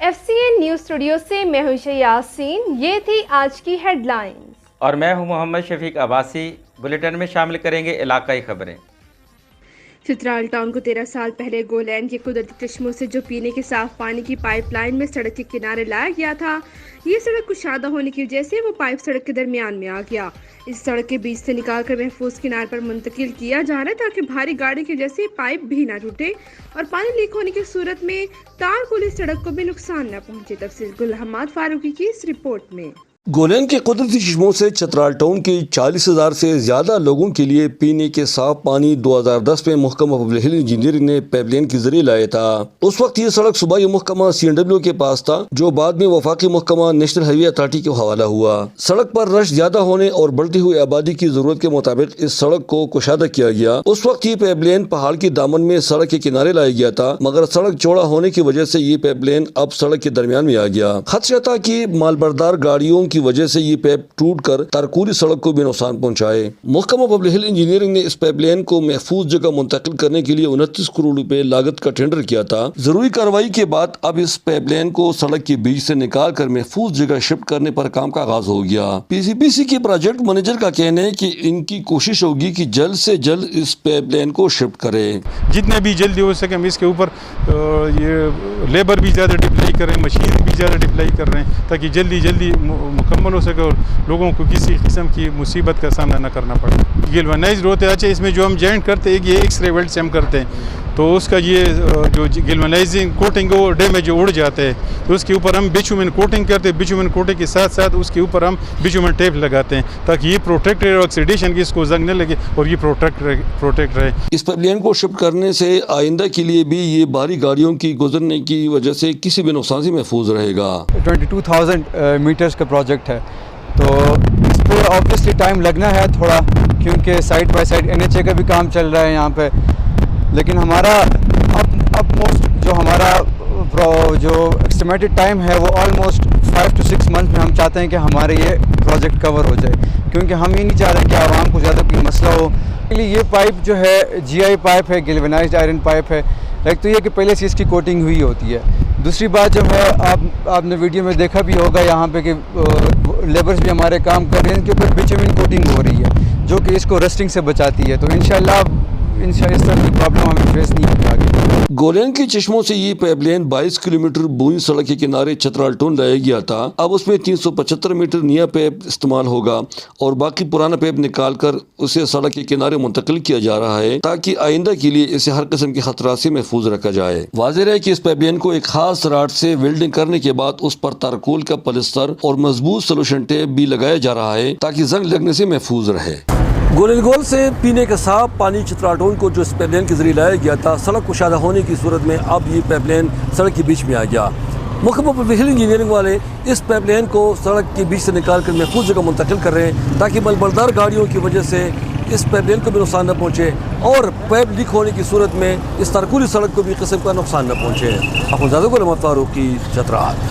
FCN news studio से मैं हूं यासीन। ये थी आज की हेडलाइंस और मैं हूं मोहम्मद शफीक अब्बासी। बुलेटिन में शामिल करेंगे इलाकाई खबरें। चित्राल टाउन को 13 साल पहले गोलैंड के कुदरती चश्मों से जो पीने के साफ पानी की पाइपलाइन में सड़क के किनारे लाया गया था, ये सड़क कुशादा होने की वजह से वो पाइप सड़क के दरमियान में आ गया। इस सड़क के बीच से निकालकर महफूज किनारे पर मुंतकिल किया जा रहा है ताकि भारी गाड़ी की वजह से पाइप भी ना टूटे और पानी लीक होने की सूरत में तार पुलिस सड़क को भी नुकसान न पहुंचे। तफसील गुल हम्माद फारूकी की इस रिपोर्ट में। गोलैंड के कुदरती चश्मों से चित्राल टाउन के 40,000 से ज्यादा लोगों के लिए पीने के साफ पानी 2010 में महकमा पब्लिक हेल्थ इंजीनियरिंग ने पाइपलाइन के जरिए लाया था। उस वक्त ये सड़क सूबाई महकमा CNW के पास था, जो बाद में वफाकी महकमा नेशनल हाईवे अथॉरिटी के हवाला हुआ। सड़क पर रश ज्यादा होने और बढ़ती हुई आबादी की जरूरत के मुताबिक इस सड़क को कुशादा किया गया। उस वक्त ये पाइपलाइन पहाड़ के दामन में सड़क के किनारे लाया गया था, मगर सड़क चौड़ा होने की वजह से ये पाइपलाइन अब सड़क के दरमियान में आ गया। खदशा था कि मालबरदार गाड़ियों की वजह से ये पाइप टूटकर तारकुली सड़क को भी नुकसान पहुंचाए। महकमा पब्लिक हेल्थ इंजीनियरिंग ने इस पाइपलाइन को महफूज जगह मुंतकिल करने के लिए 29 करोड़ रुपए लागत का टेंडर किया था। जरूरी कार्रवाई के बाद अब इस पाइपलाइन को सड़क के बीच से निकाल कर महफूज जगह शिफ्ट करने पर काम का आगाज हो गया। PCPC के प्रोजेक्ट मैनेजर का कहना है कि इनकी कोशिश होगी कि जल्द से जल्द इस पाइपलाइन को शिफ्ट करें। जितने भी जल्दी हो सके हम इसके ऊपर ये लेबर भी ज़्यादा डिप्लाई कर रहे हैं, मशीन भी ज़्यादा डिप्लाई कर रहे हैं, ताकि जल्दी मुकम्मल हो सके और लोगों को किसी किस्म की मुसीबत का सामना न करना पड़े। गिल्वनाइज्ड होते हैं, अच्छा इसमें जो हम जॉइंट करते हैं ये एक्स-रे वेल्ड से हम करते हैं, तो उसका ये जो गिल्वनाइजिंग कोटिंग वो डैमेज उड़ जाते हैं, तो उसके ऊपर हम बिचुमेन कोटिंग करते हैं। बिचुमेन कोटिंग के साथ साथ उसके ऊपर हम बिचुमेन टेप लगाते हैं ताकि ये प्रोटेक्ट रहे, ऑक्सीडेशन की इसको जंग न लगे और ये प्रोटेक्ट रहे। इस पाइपलाइन को शिफ्ट करने से आइंदा के लिए भी ये भारी गाड़ियों की गुजरने की वजह से किसी भी नुकसान से महफूज रहेगा। 22,000 मीटर्स का प्रोजेक्ट है, तो इस पर ऑब्वियसली टाइम लगना है थोड़ा, क्योंकि साइड बाय साइड NHA का भी काम चल रहा है यहाँ पे। लेकिन हमारा अब मोस्ट जो हमारा जो एस्टिमेटेड टाइम है वो ऑलमोस्ट 5 to 6 मंथ में हम चाहते हैं कि हमारे ये प्रोजेक्ट कवर हो जाए, क्योंकि हम ये नहीं चाह रहे कि आवाम को ज़्यादा कोई मसला हो। इसलिए ये पाइप जो है GI पाइप है, गैल्वेनाइज्ड आयरन पाइप है। एक तो ये कि पहले से इसकी कोटिंग हुई होती है। दूसरी बात जो है, आपने वीडियो में देखा भी होगा यहाँ पे कि लेबर्स भी हमारे काम कर रहे हैं, इनके ऊपर बिचुमिन कोटिंग हो रही है जो कि इसको रस्टिंग से बचाती है। तो इंशाल्लाह इस तरह की प्रॉब्लम हमें फेस नहीं होगी आगे। गोलैंड के चश्मों से ये पाइपलाइन 22 किलोमीटर बूंद सड़क के किनारे चित्राल टाउन लाया गया था। अब उसमें 375 मीटर नया पाइप इस्तेमाल होगा और बाकी पुराना पाइप निकाल कर उसे सड़क के किनारे मुंतकिल किया जा रहा है ताकि आइंदा के लिए इसे हर किस्म के खतरा से महफूज रखा जाए। वाज़ेह है कि इस पाइपलाइन को एक खास राड से वेल्डिंग करने के बाद उस पर तारकोल का पलिस्तर और मजबूत सोल्यूशन टेप भी लगाया जा रहा है ताकि जंग लगने से महफूज रहे। गोलैंड से पीने का साफ पानी चित्राल टाउन को जो इस पाइपलाइन के जरिए लाया गया था, सड़क कुशादा होने की सूरत में अब ये पाइपलाइन सड़क के बीच में आ गया। महकमा पब्लिक हेल्थ इंजीनियरिंग वाले इस पाइपलाइन को सड़क के बीच से निकाल कर महफूज जगह मुंतकिल कर रहे हैं ताकि मालबरदार गाड़ियों की वजह से इस पाइपलाइन को भी नुकसान न पहुँचे और पाइप लीक होने की सूरत में इस तारकुली सड़क को भी किस्म का नुकसान न पहुँचे। अखुजादा गुल हम्माद फारूकी, चित्राल।